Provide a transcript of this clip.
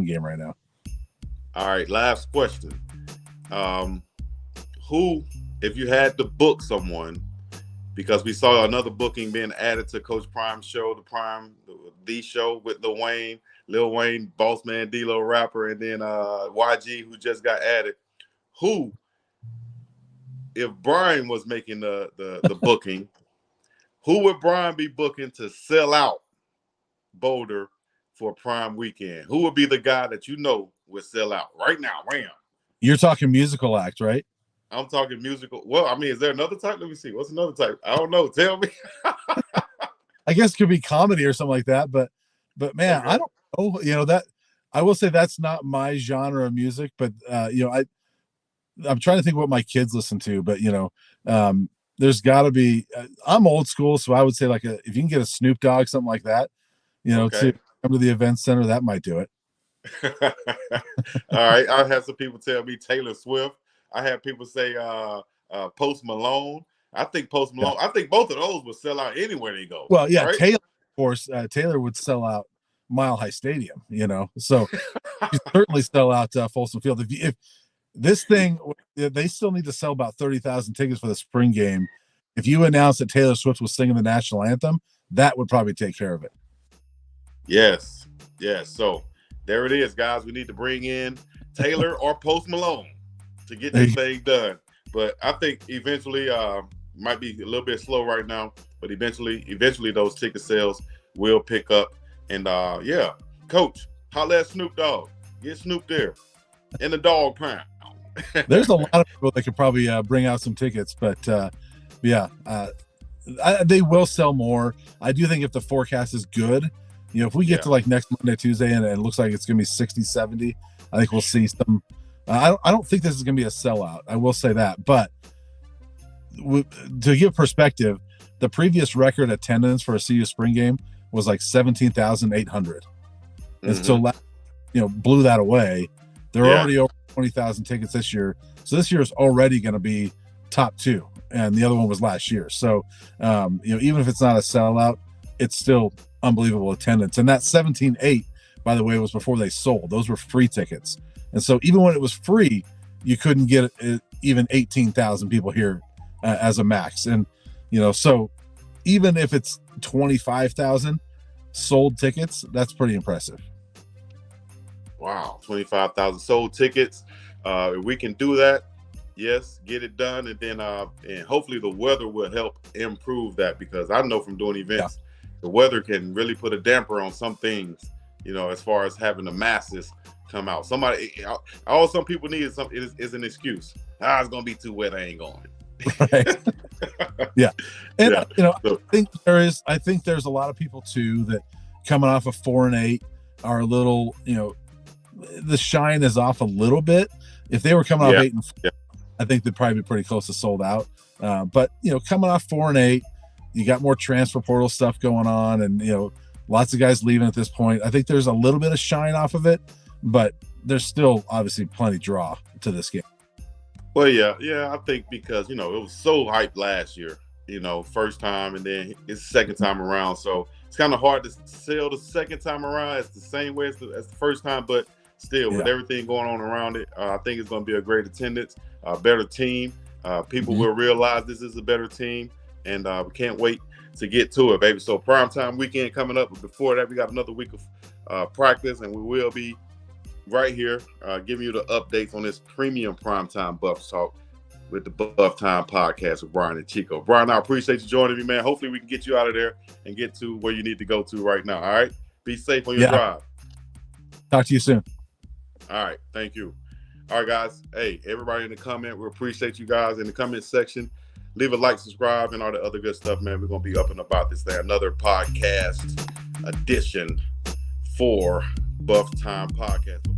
game right now. All right, last question. Who, if you had to book someone, because we saw another booking being added to Coach Prime's show, the show with Lil Wayne, Boss Man, D-Lo rapper, and then YG, who just got added. Who, if Brian was making the booking, who would Brian be booking to sell out Boulder for Prime weekend? Who would be the guy that would sell out right now? Ram. You're talking musical act, right? I'm talking musical. Well, I mean, is there another type? Let me see. What's another type? I don't know. Tell me. I guess it could be comedy or something like that, but man, okay. I don't know. That I will say that's not my genre of music, but I'm trying to think what my kids listen to, but there's got to be. I'm old school, so I would say if you can get a Snoop Dogg, something like that, to come to the event center, that might do it. All right, I had some people tell me Taylor Swift. I had people say Post Malone. I think Post Malone. Yeah. I think both of those would sell out anywhere they go. Well, yeah, right? Taylor, of course, Taylor would sell out Mile High Stadium. So you certainly sell out Folsom Field. If this thing, they still need to sell about 30,000 tickets for the spring game. If you announce that Taylor Swift was singing the national anthem, that would probably take care of it. Yes. So there it is, guys. We need to bring in Taylor or Post Malone to get this thing done. But I think eventually, might be a little bit slow right now, but eventually those ticket sales will pick up. And Coach, holla at Snoop Dogg. Get Snoop there in the dog pound. There's a lot of people that could probably bring out some tickets, but they will sell more. I do think if the forecast is good, if we get to next Monday, Tuesday, and it looks like it's going to be 60, 70, I think we'll see some. I don't think this is going to be a sellout. I will say that. But to give perspective, the previous record attendance for a CU spring game was 17,800. Mm-hmm. And so, blew that away. There are already over 20,000 tickets this year. So this year is already going to be top two. And the other one was last year. So, even if it's not a sellout, it's still unbelievable attendance. And that 17.8, by the way, was before they sold. Those were free tickets. And so even when it was free, you couldn't get even 18,000 people here as a max. And, so even if it's 25,000 sold tickets, that's pretty impressive. Wow. 25,000 sold tickets. If we can do that, yes, get it done. And then, and hopefully the weather will help improve that, because I know from doing events, the weather can really put a damper on some things, as far as having the masses come out. All some people need is an excuse. It's gonna be too wet, I ain't going. Right. Yeah. And I think there's a lot of people too that coming off of 4-8 are a little, the shine is off a little bit. If they were coming off 8-4, I think they'd probably be pretty close to sold out. But coming off 4-8, you got more transfer portal stuff going on, and lots of guys leaving at this point. I think there's a little bit of shine off of it, but there's still obviously plenty draw to this game. Well, yeah, I think because, it was so hyped last year, first time, and then it's second time around. So it's kind of hard to sell the second time around. It's the same way as the first time, but still, with everything going on around it, I think it's going to be a great attendance, a better team. People will realize this is a better team, and we can't wait to get to it, baby. So primetime weekend coming up, but before that, we got another week of practice, and we will be right here giving you the updates on this premium primetime Buffs Talk with the Buff Time podcast with Brian and Chico. Brian, I appreciate you joining me, man. Hopefully we can get you out of there and get to where you need to go to right now. All right? Be safe on your drive. Talk to you soon. All right. Thank you. All right, guys. Hey, everybody in the comment, we appreciate you guys in the comment section. Leave a like, subscribe, and all the other good stuff, man. We're going to be up and about this thing. Another podcast edition for Buff Time Podcast.